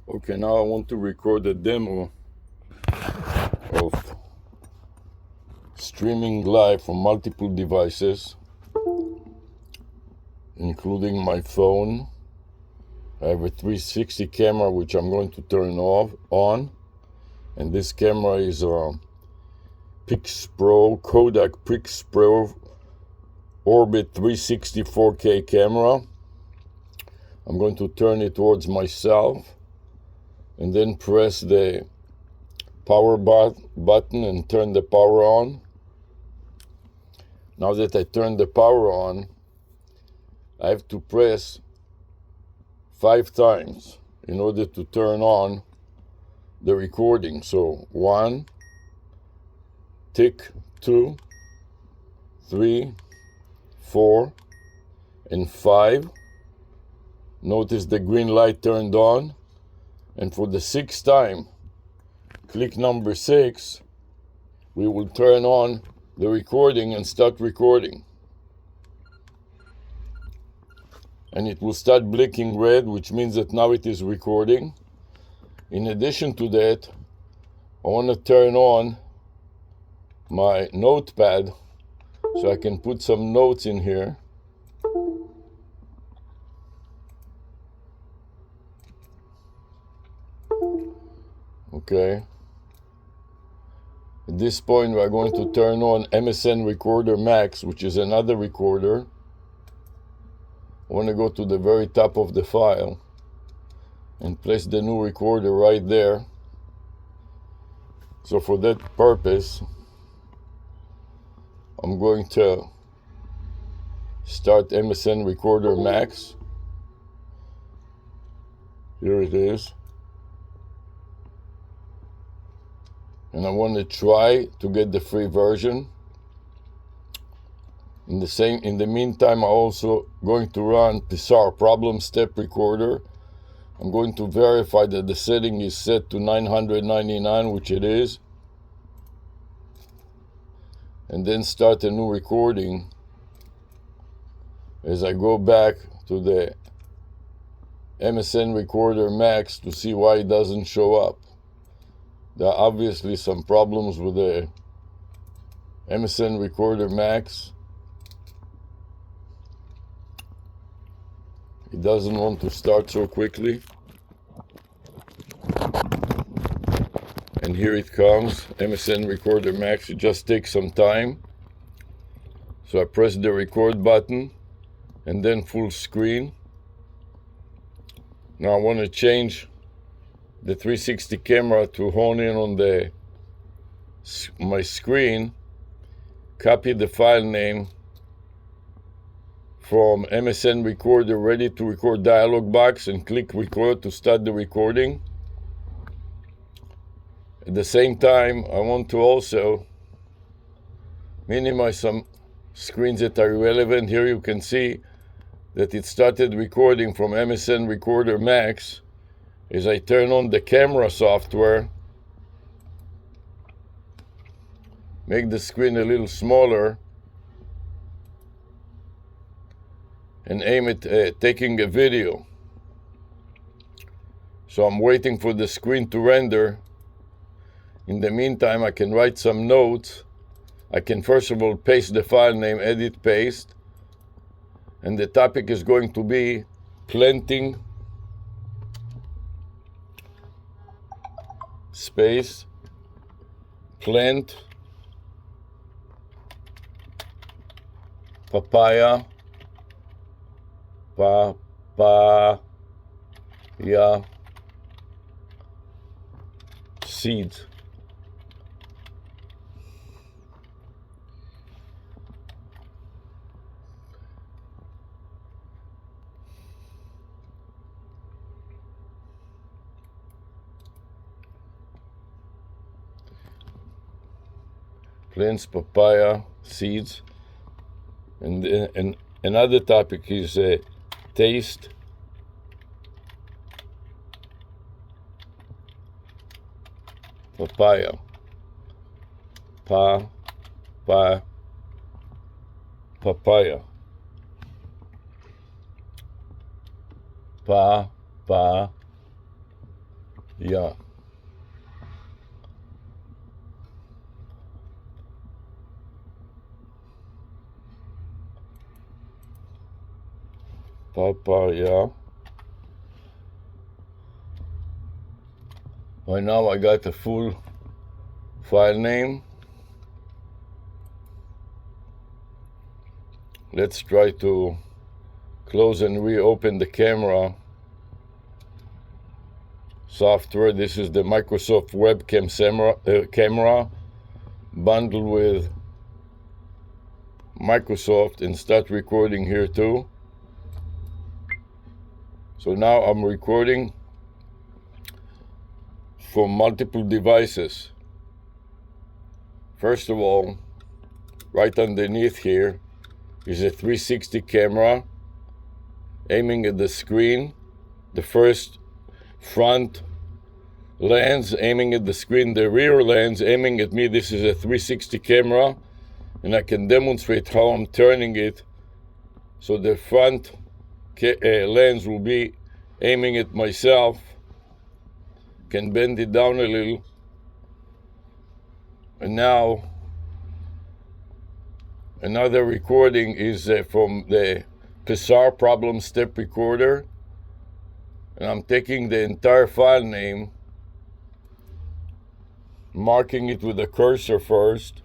Okay, now I want to record a demo of streaming live from multiple devices, including my phone. I have a 360 camera which I'm going to turn on, and this camera is a Kodak Pix Pro Orbit 360 4K camera. I'm going to turn it towards myself and then press the power button and turn the power on. Now that I turned the power on, I have to press 5 times in order to turn on the recording. So 1, tick, 2, 3, 4, and 5. Notice the green light turned on. And for the 6th time, click number 6, we will turn on the recording and start recording. And it will start blinking red, which means that now it is recording. In addition to that, I want to turn on my notepad so I can put some notes in here. Okay. At this point, we are going to turn on MSN Recorder Max, which is another recorder. I want to go to the very top of the file and place the new recorder right there. So for that purpose, I'm going to start MSN Recorder Max. Here it is. And I want to try to get the free version. In the meantime, I'm also going to run Pizarro Problem Step Recorder. I'm going to verify that the setting is set to 999, which it is, and then start a new recording as I go back to the MSN Recorder Max to see why it doesn't show up. There are obviously some problems with the MSN Recorder Max. It doesn't want to start so quickly. And here it comes, MSN Recorder Max. It just takes some time. So I press the record button and then full screen. Now I want to change the 360 camera to hone in on my screen. Copy the file name from MSN Recorder Ready to Record dialog box and click record to start the recording. At the same time, I want to also minimize some screens that are irrelevant. Here you can see that it started recording from MSN Recorder Max. As I turn on the camera software, make the screen a little smaller, and aim at taking a video. So I'm waiting for the screen to render. In the meantime, I can write some notes. I can first of all paste the file name, edit, paste, and the topic is going to be planting space plant papaya seeds. Plants papaya seeds. And another topic is taste papaya. Papaya. Yeah. Papaya. Right now I got the full file name. Let's try to close and reopen the camera software. This is the Microsoft webcam camera bundled with Microsoft, and start recording here too. So now I'm recording from multiple devices. First of all, right underneath here is a 360 camera aiming at the screen. The first front lens aiming at the screen, the rear lens aiming at me. This is a 360 camera, and I can demonstrate how I'm turning it. So the front lens will be aiming at myself. Can bend it down a little. And now another recording is from the Pissar problem step recorder, and I'm taking the entire file name, marking it with a cursor first,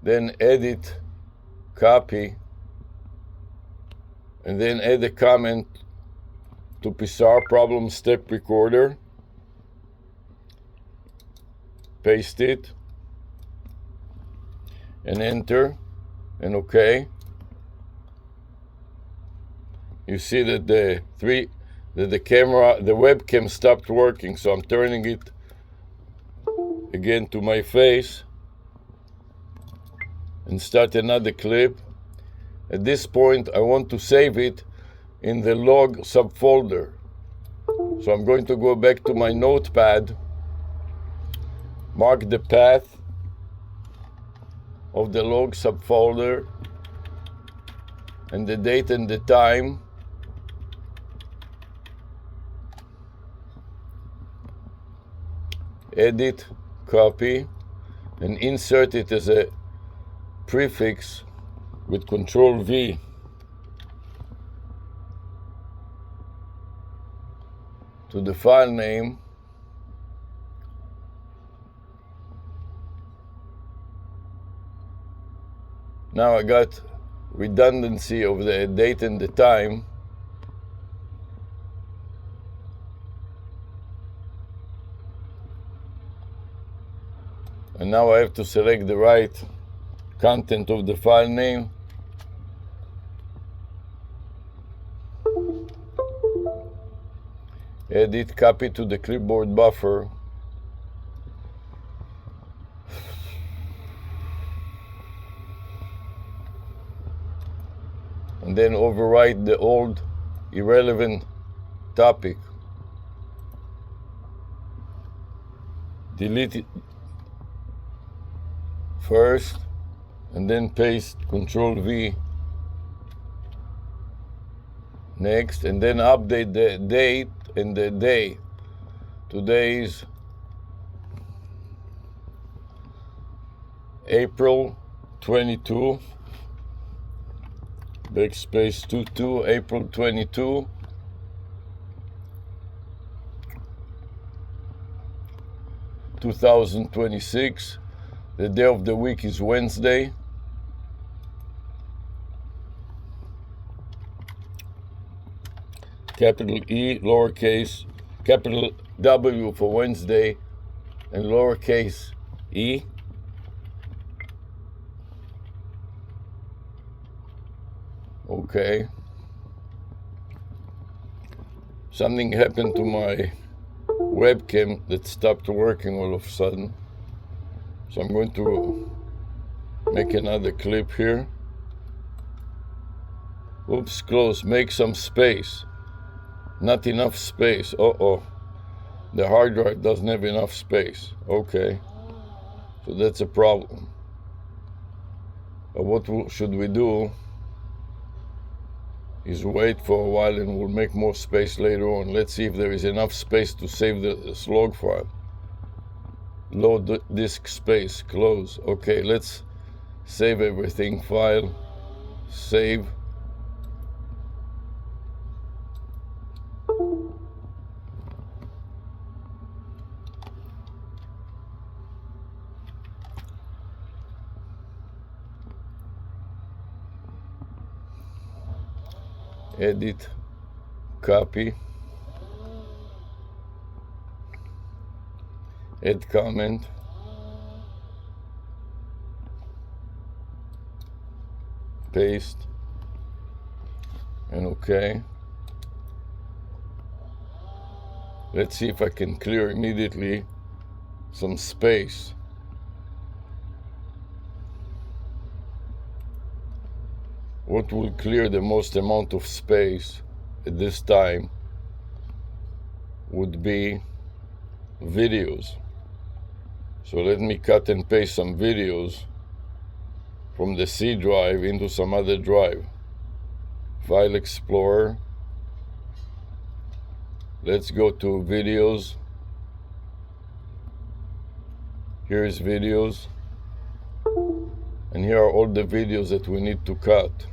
then edit, copy, and then add a comment to Pissar problem step recorder, paste it, and enter, and OK. You see that the webcam stopped working, so I'm turning it again to my face and start another clip. At this point, I want to save it in the log subfolder. So I'm going to go back to my notepad, mark the path of the log subfolder and the date and the time. Edit, copy, and insert it as a prefix with Control V. To the file name. Now I got redundancy of the date and the time. And now I have to select the right content of the file name. Edit, copy to the clipboard buffer. And then overwrite the old irrelevant topic. Delete it first, and then paste Control V. Next, and then update the date and the day. Today is April 22. Backspace 22, April 22. (2026). The day of the week is Wednesday. Capital E, lowercase, capital W for Wednesday, and lowercase e. Okay. Something happened to my webcam that stopped working all of a sudden. So I'm going to make another clip here. Oops, close. Make some space. Not enough space. Uh-oh. The hard drive doesn't have enough space. Okay. So that's a problem. But what should we do? is wait for a while and we'll make more space later on. Let's see if there is enough space to save this log file. Load the disk space, close. Okay, let's save everything. File, save. Edit, copy, add comment, paste, and OK. Let's see if I can clear immediately some space. What will clear the most amount of space at this time would be videos. So let me cut and paste some videos from the C drive into some other drive. File Explorer. Let's go to videos. Here is videos. And here are all the videos that we need to cut.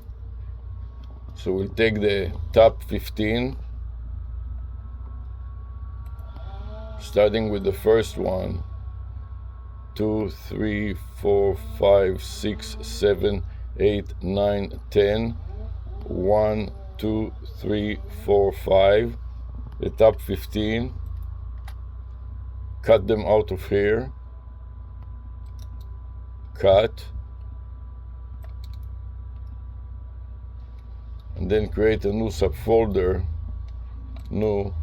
So we'll take the top 15, starting with the first one. 2, 3, 4, 5, 6, 7, 8, 9, 10. 1, 2, 3, 4, 5. The top 15. Cut them out of here. Cut. And then create a new subfolder. New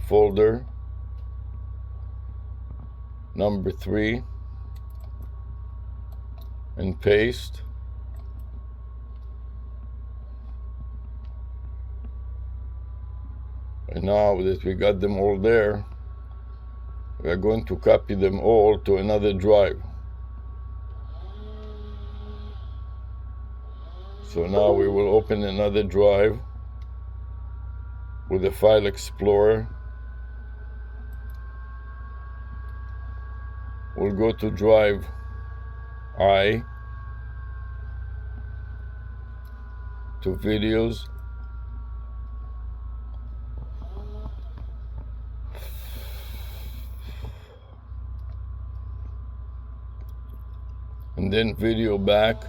folder. Number 3. And paste. And now that we got them all there, we are going to copy them all to another drive. So now we will open another drive with the File Explorer. We'll go to drive I, to videos, and then video back,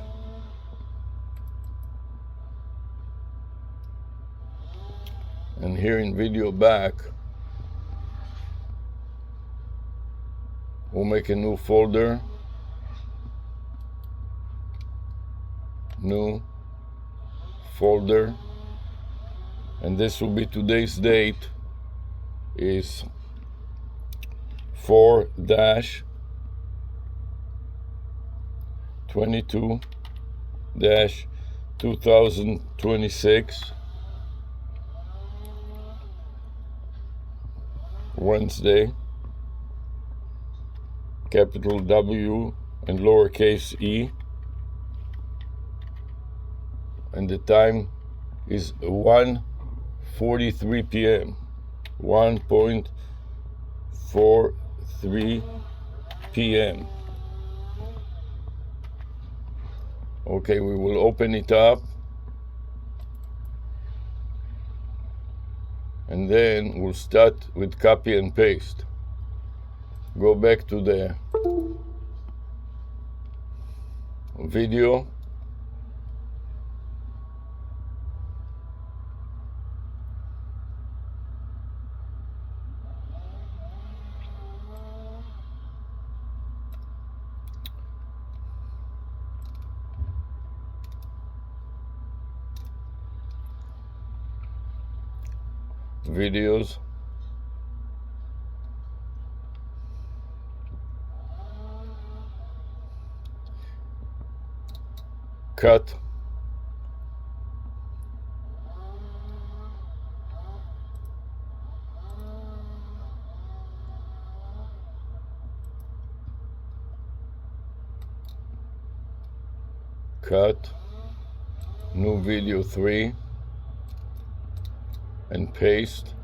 and here in video back we'll make a new folder, new folder, and this will be today's date is 4-22-2026, Wednesday, capital W and lowercase e, and the time is 1:43 p.m. 1:43 p.m. Okay, we will open it up, and then we'll start with copy and paste. Go back to the video. Videos, cut, cut, new video 3, and paste.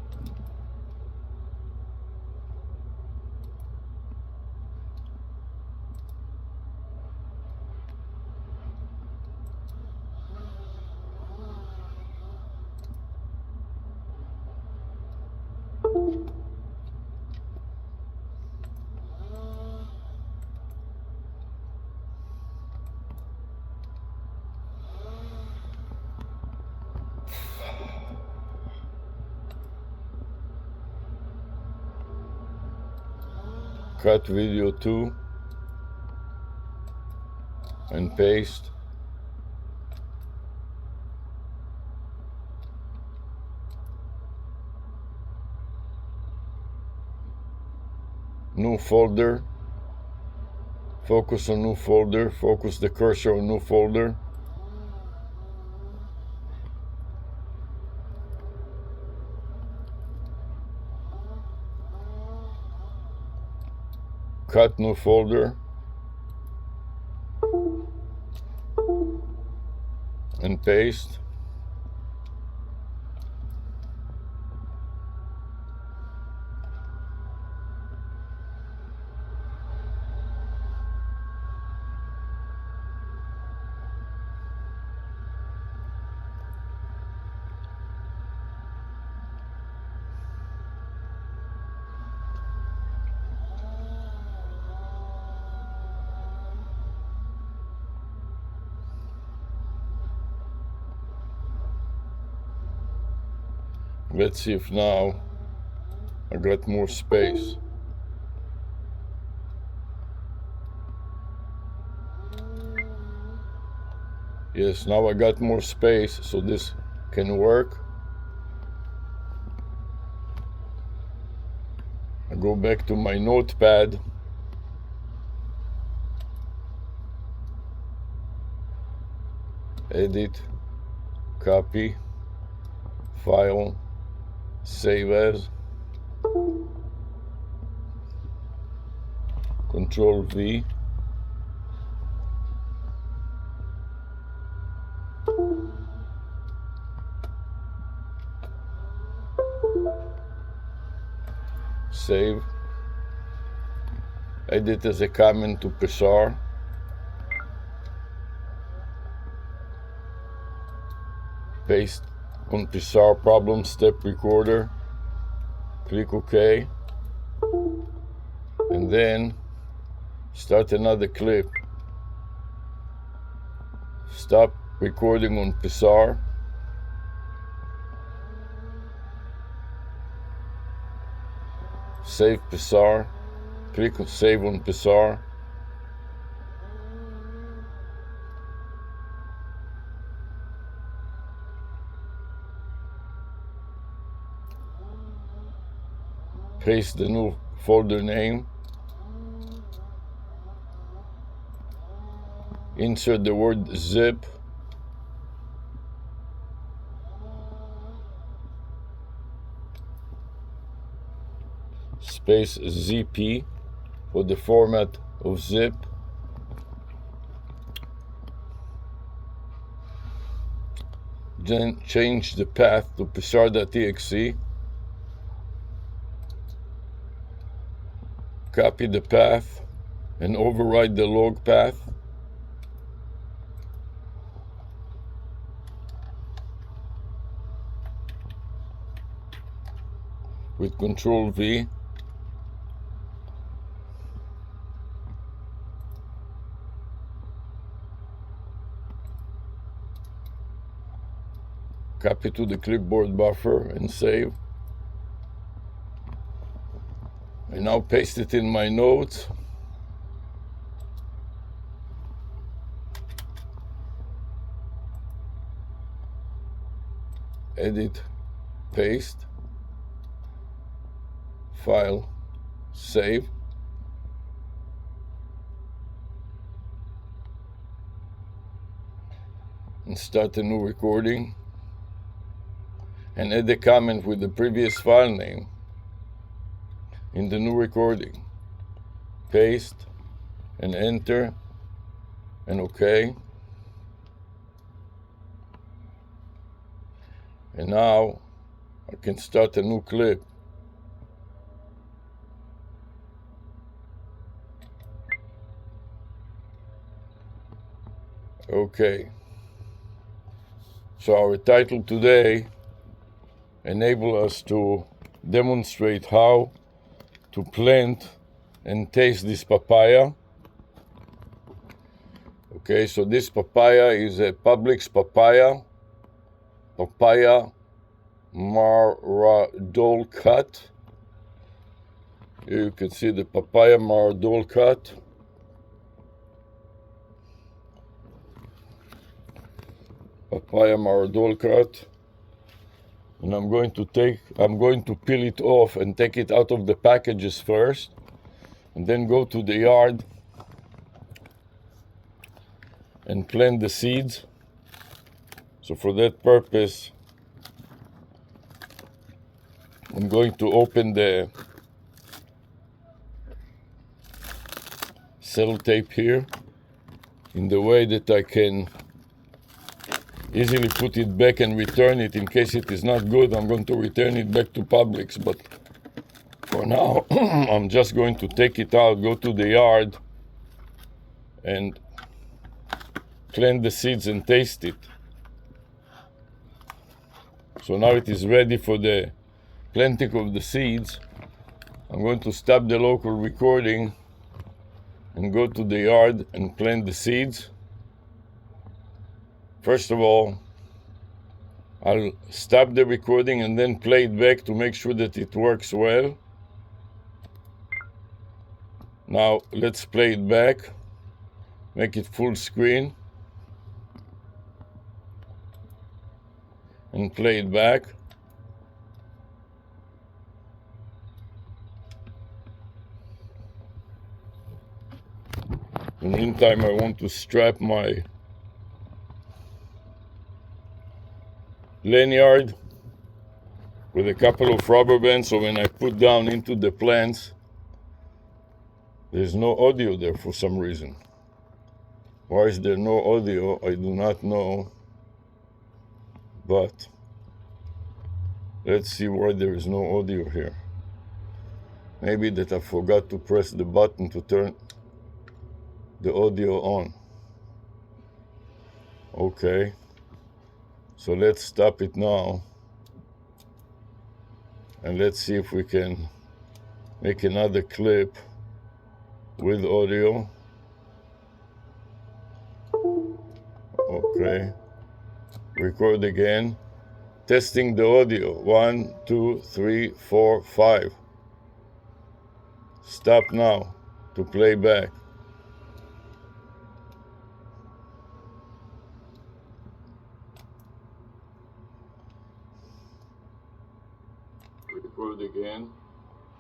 Cut video 2 and paste. New folder. Focus on new folder. Focus the cursor on new folder. Cut new folder and paste. Let's see if now I got more space. Yes, now I got more space, so this can work. I go back to my notepad. Edit, copy, file, save as, Control V, save, edit as a comment to Pessar, paste on Pessar problem step recorder, click OK, and then start another clip. Stop recording on Pessar, save Pessar, click on save on Pessar, paste the new folder name, insert the word zip, space ZP for the format of zip, then change the path to pessar.exe, copy the path and override the log path, with Control V, copy to the clipboard buffer and save. I now paste it in my notes. Edit, paste, file, save. And start a new recording. And add a comment with the previous file name in the new recording. Paste and enter and OK. And now I can start a new clip. Okay. So our title today enables us to demonstrate how to plant and taste this papaya. Okay, so this papaya is a Publix papaya, papaya Maradol cut. Here you can see the papaya Maradol cut. Papaya Maradol cut. And I'm going to peel it off and take it out of the packages first, and then go to the yard and plant the seeds. So for that purpose, I'm going to open the sellotape here in the way that I can easily put it back and return it. In case it is not good, I'm going to return it back to Publix. But for now, I'm just going to take it out, go to the yard, and plant the seeds and taste it. So now it is ready for the planting of the seeds. I'm going to stop the local recording and go to the yard and plant the seeds. First of all, I'll stop the recording and then play it back to make sure that it works well. Now let's play it back, make it full screen, and play it back. In the meantime, I want to strap my lanyard with a couple of rubber bands, so when I put down into the plants, there's no audio there for some reason. Why is there no audio? I do not know. But let's see why there is no audio here. Maybe that I forgot to press the button to turn the audio on. Okay. So let's stop it now. And let's see if we can make another clip with audio. Okay. Record again. Testing the audio. 1, 2, 3, 4, 5. Stop now to play back. Record again.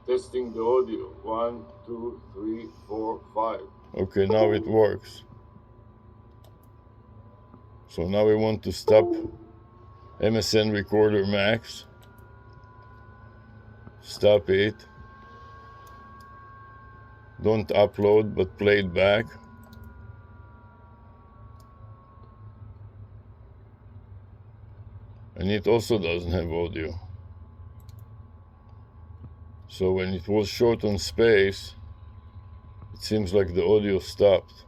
Testing the audio. 1, 2, 3, 4, 5. Okay, now it works. So now we want to stop MSN Recorder Max. Stop it. Don't upload, but play it back. And it also doesn't have audio. So when it was short on space, it seems like the audio stopped.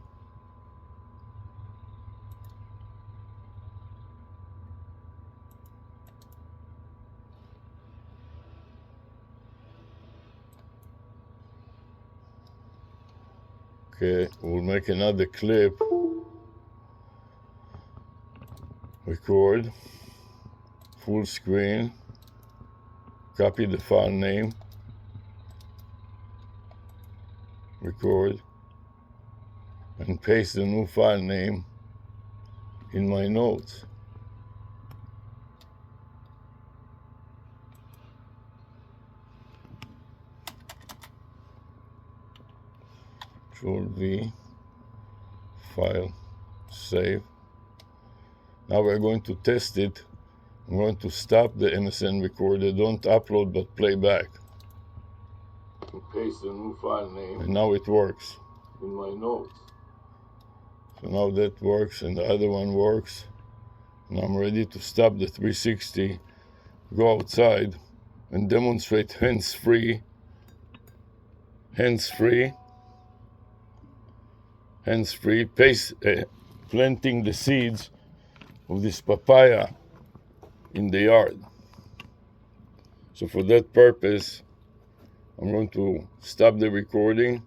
Okay, we'll make another clip. Record. Full screen. Copy the file name. Record. And paste the new file name in my notes. Control-V, file, save. Now we're going to test it. I'm going to stop the MSN recorder. Don't upload, but play back. Paste the new file name. And now it works. In my notes. So now that works, and the other one works. And I'm ready to stop the 360 go outside and demonstrate hands-free, planting the seeds of this papaya in the yard. So for that purpose, I'm going to stop the recording,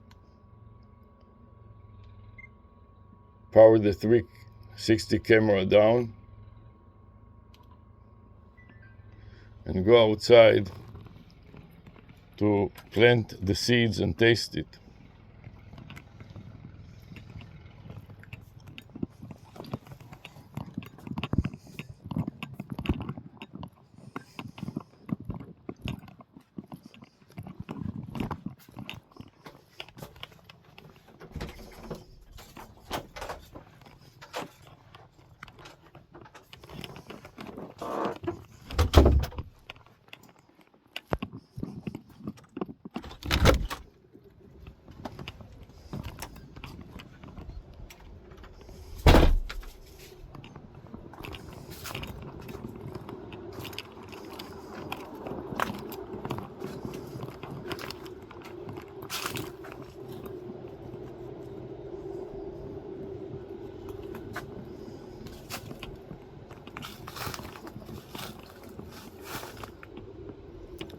power the 360 camera down, and go outside to plant the seeds and taste it.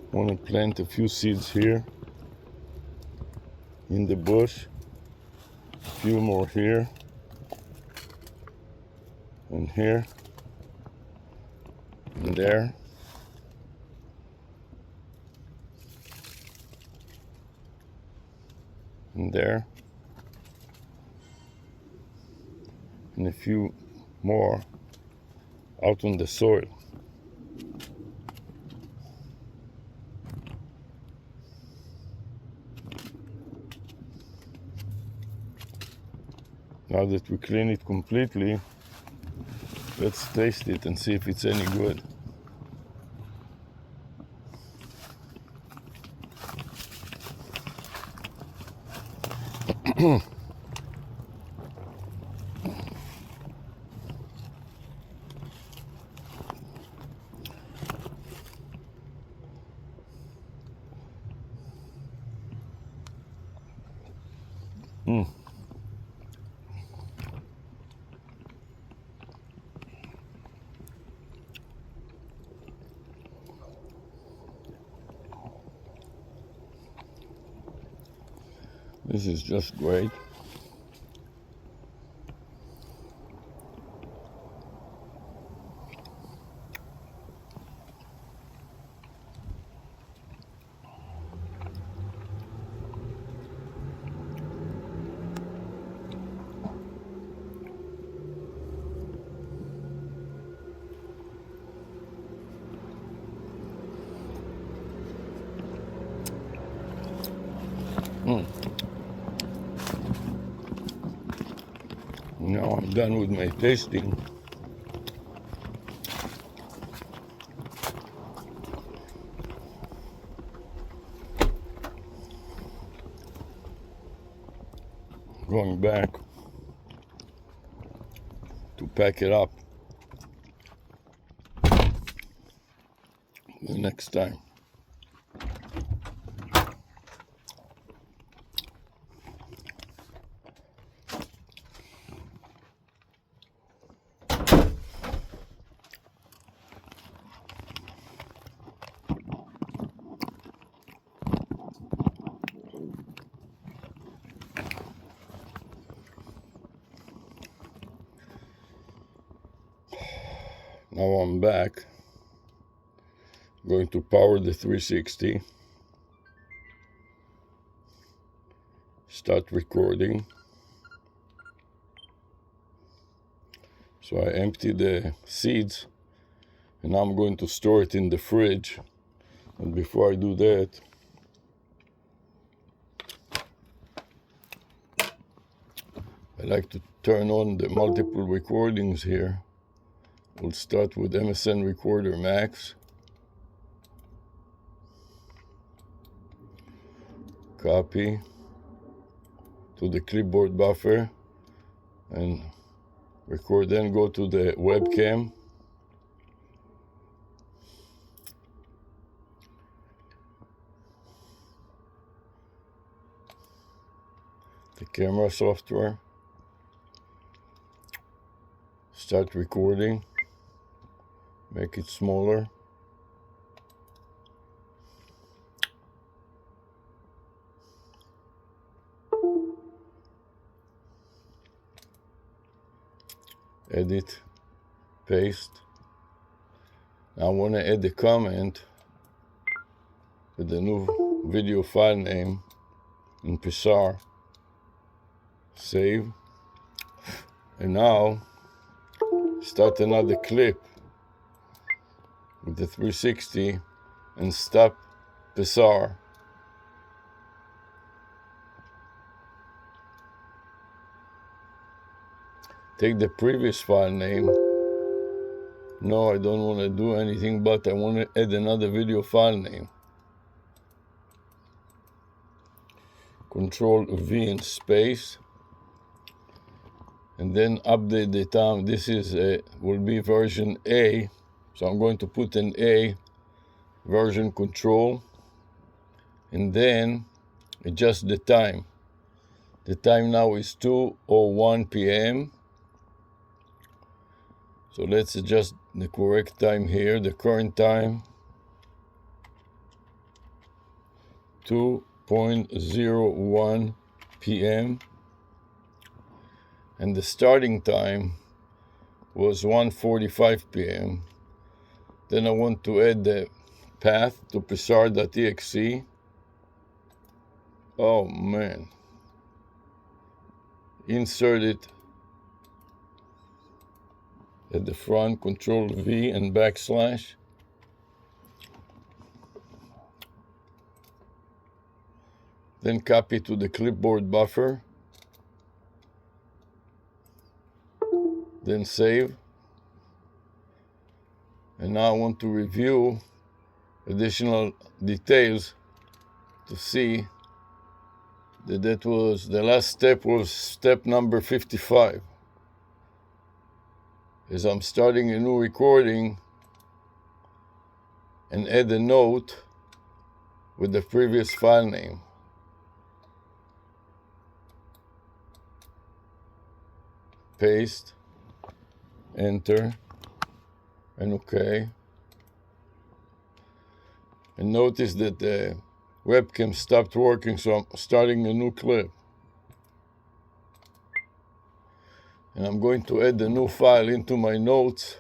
I want to plant a few seeds here in the bush, a few more here, and here, and there, and there, and a few more out on the soil. Now that we clean it completely, let's taste it and see if it's any good. This is just great. Now I'm done with my tasting. Going back to pack it up the next time. Now I'm back, going to power the 360, start recording. So I empty the seeds, and now I'm going to store it in the fridge. And before I do that, I like to turn on the multiple recordings here. We'll start with MSN Recorder Max. Copy to the clipboard buffer and record, then go to the webcam. the camera software. Start recording. Make it smaller. Edit, paste. Now I want to add a comment with the new video file name in Pixar. Save. And now start another clip with the 360 and stop Pixar. Take the previous file name. No, I don't want to do anything, but I want to add another video file name. Control V in space. And then update the time. This is will be version A. So I'm going to put an A, version control. And then adjust the time. The time now is 2:01 p.m. So let's adjust the correct time here. The current time, 2:01 p.m. And the starting time was 1:45 p.m. Then I want to add the path to pixar.exe. Oh man. Insert it at the front, Control V and backslash. Then copy to the clipboard buffer. Then save. And now I want to review additional details to see that was the last step was step number 55. As I'm starting a new recording and add a note with the previous file name. Paste, enter, and OK. And notice that the webcam stopped working, so I'm starting a new clip. And I'm going to add the new file into my notes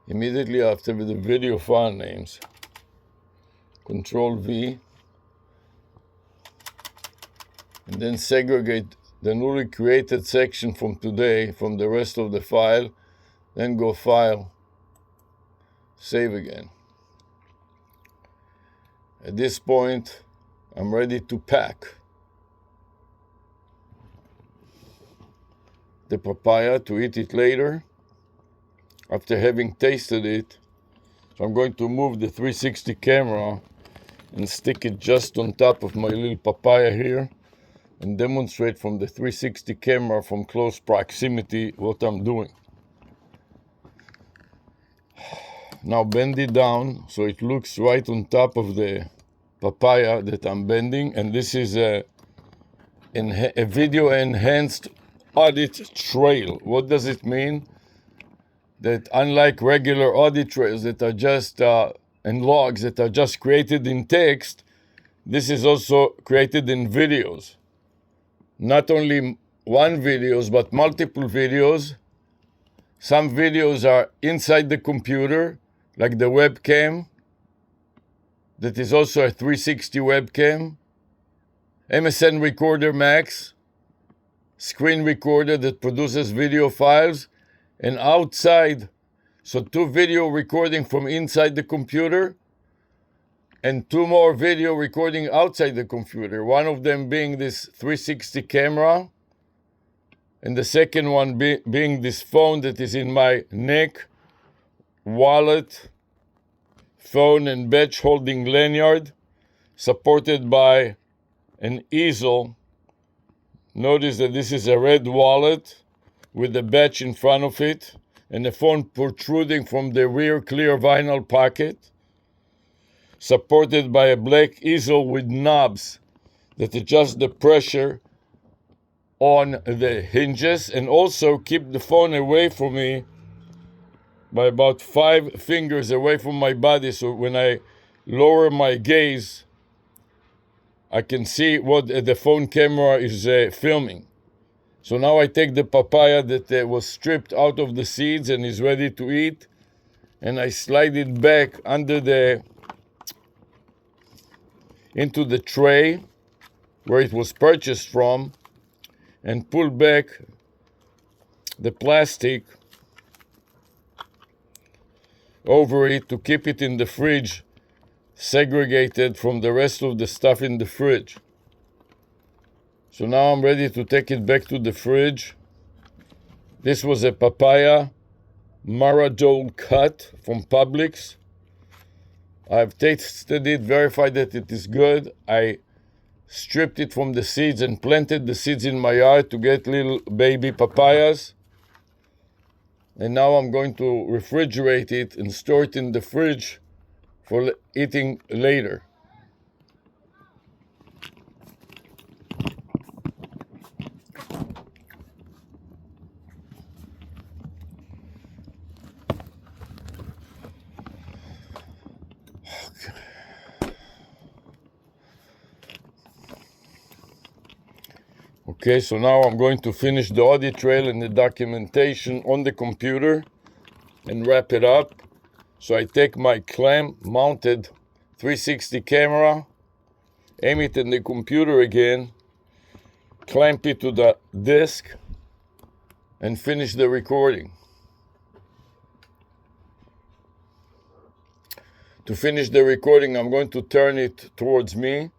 immediately after the video file names. Control V. And then segregate the newly created section from today from the rest of the file. Then go File, Save again. At this point, I'm ready to pack the papaya to eat it later after having tasted it. So I'm going to move the 360 camera and stick it just on top of my little papaya here and demonstrate from the 360 camera from close proximity what I'm doing. Now bend it down so it looks right on top of the papaya that I'm bending, and this is a video enhanced audit trail. What does it mean? That unlike regular audit trails that are just and logs that are just created in text, this is also created in videos. Not only one videos, but multiple videos. Some videos are inside the computer, like the webcam, that is also a 360 webcam, MSN Recorder Max, screen recorder that produces video files, and outside, so 2 video recording from inside the computer, and 2 more video recording outside the computer, one of them being this 360 camera, and the second one being this phone that is in my neck, wallet, phone and badge holding lanyard, supported by an easel. Notice that this is a red wallet with the badge in front of it and the phone protruding from the rear clear vinyl pocket, supported by a black easel with knobs that adjust the pressure on the hinges, and also keep the phone away from me by about 5 fingers away from my body, so when I lower my gaze, I can see what the phone camera is filming. So now I take the papaya that was stripped out of the seeds and is ready to eat, and I slide it back into the tray where it was purchased from, and pull back the plastic over it to keep it in the fridge, segregated from the rest of the stuff in the fridge. So now I'm ready to take it back to the fridge. This was a papaya Maradol cut from Publix. I've tasted it, verified that it is good. I stripped it from the seeds and planted the seeds in my yard to get little baby papayas. And now I'm going to refrigerate it and store it in the fridge for eating later. Okay, so now I'm going to finish the audit trail and the documentation on the computer and wrap it up. So I take my clamp-mounted 360 camera, aim it in the computer again, clamp it to the disk, and finish the recording. To finish the recording, I'm going to turn it towards me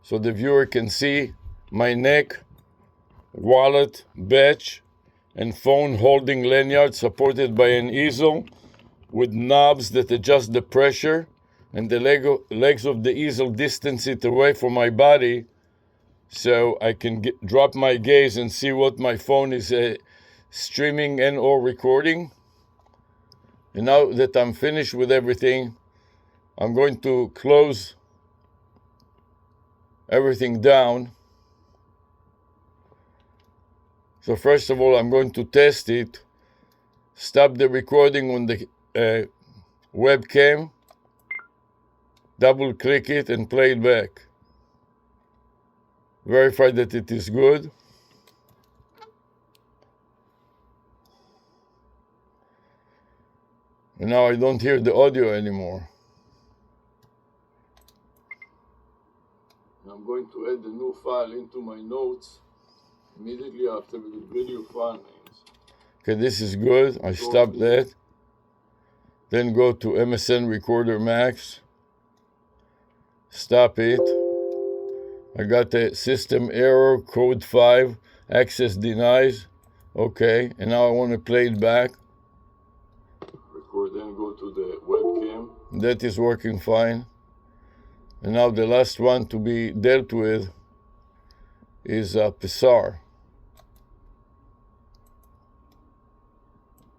so the viewer can see my neck, wallet, badge, and phone holding lanyard supported by an easel with knobs that adjust the pressure, and the legs of the easel distance it away from my body so I can drop my gaze and see what my phone is streaming and or recording. And now that I'm finished with everything, I'm going to close everything down. So first of all, I'm going to test it, stop the recording on the webcam, double click it and play it back. Verify that it is good. And now I don't hear the audio anymore. I'm going to add the new file into my notes immediately after the video file names. Okay, this is good. I stop that. Then go to MSN Recorder Max. Stop it. I got the system error, code 5, access denies. Okay, and now I want to play it back. Record, then go to the webcam. That is working fine. And now the last one to be dealt with is Psar.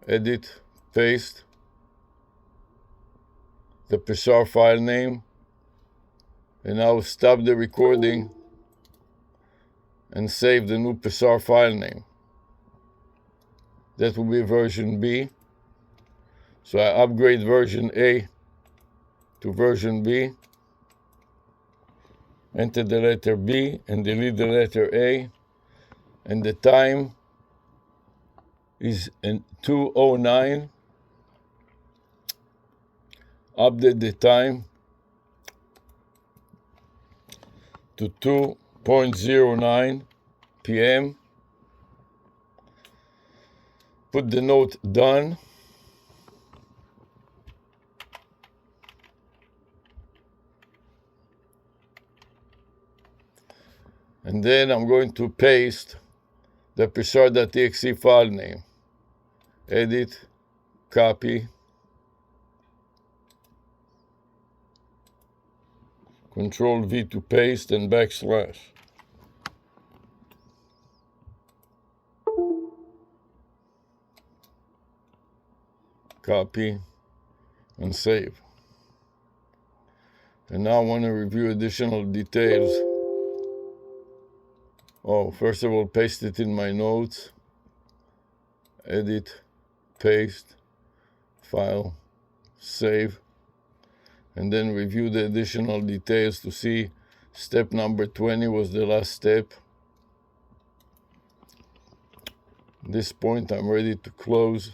Edit, paste the Psar file name, and now stop the recording and save the new Psar file name. That will be version B. So I upgrade version A to version B, enter the letter B and delete the letter A, and the time is in 2:09. Update the time to 2:09 p.m. Put the note done. And then I'm going to paste the psar.exe file name. Edit, copy, Control V to paste, and backslash. Copy and save. And now I want to review additional details Oh, first of all, paste it in my notes. Edit, paste, file, save, and then review the additional details to see step number 20 was the last step. At this point, I'm ready to close.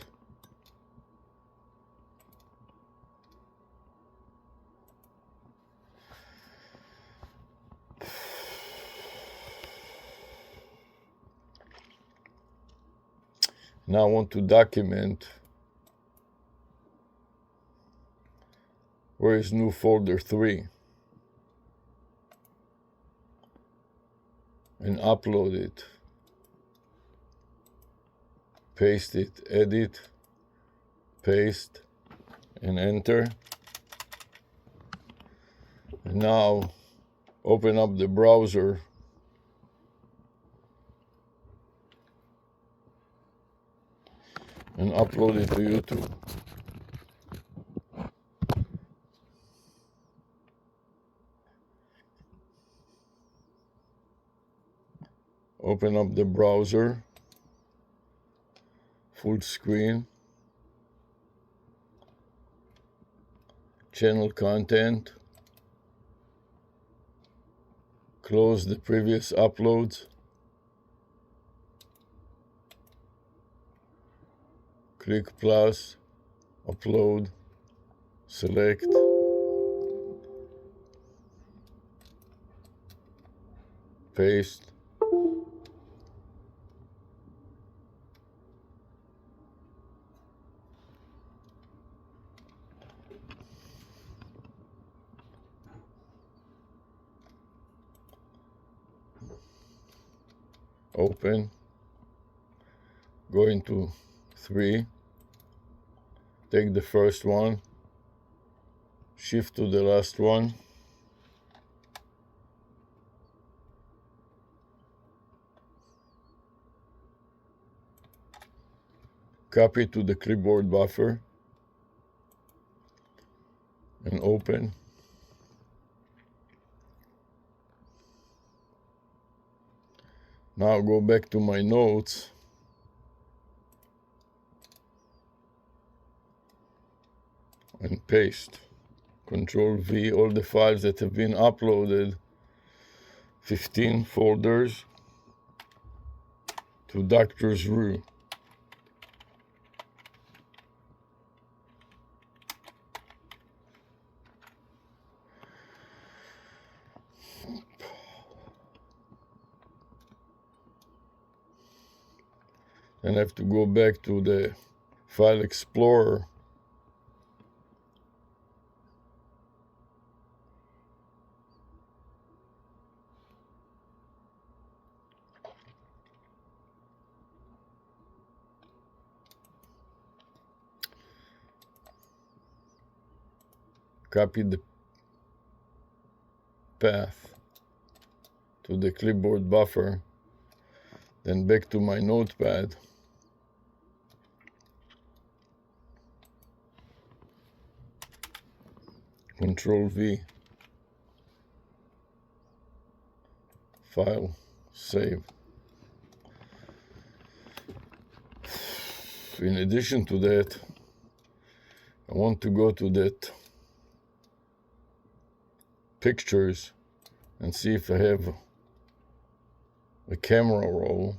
Now I want to document. Where is new folder 3? And upload it. Paste it, edit, paste, and enter. And now open up the browser and upload it to YouTube. Open up the browser, full screen, channel content, close the previous uploads, click plus, upload, select, paste, open, go into 3, take the first one, shift to the last one, copy to the clipboard buffer, and open. Now go back to my notes and paste. Control V, all the files that have been uploaded, 15 folders to Doctor's Room. And I have to go back to the File Explorer copy the path to the clipboard buffer, then back to my notepad, Control V, file, save. In addition to that, I want to go to that pictures and see if I have a camera roll.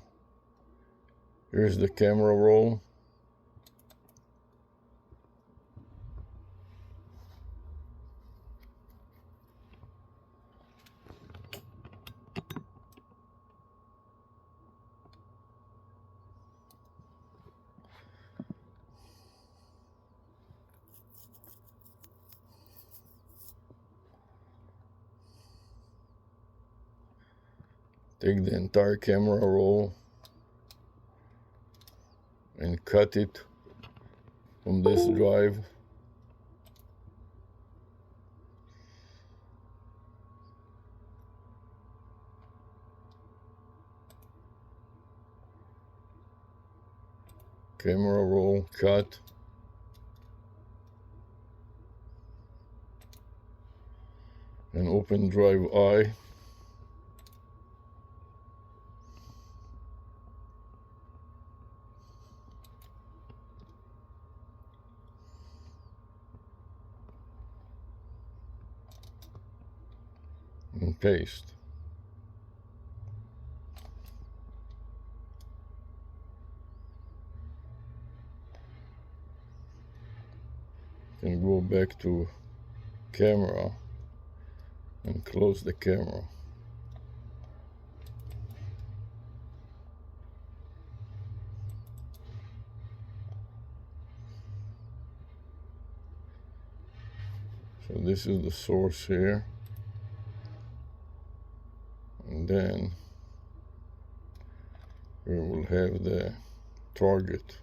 Here's the camera roll. Take the entire camera roll and cut it from this drive. Camera roll, cut. And open drive I. and paste. Can go back to camera and close the camera. So this is the source here, and then we will have the target.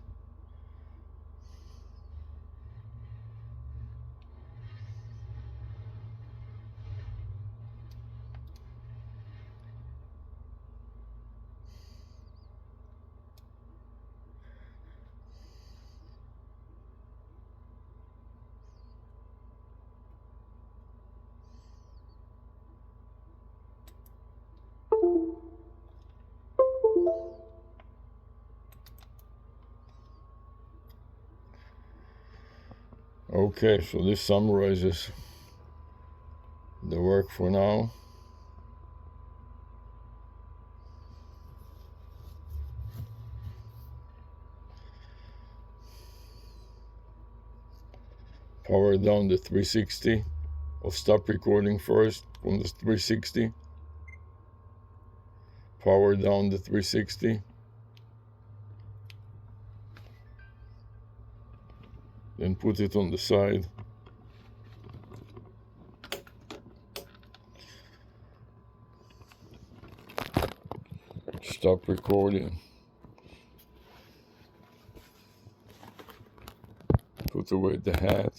Okay, so this summarizes the work for now. Power down the 360. I'll stop recording first from the 360. Power down the 360. Then put it on the side. Stop recording. Put away the hat.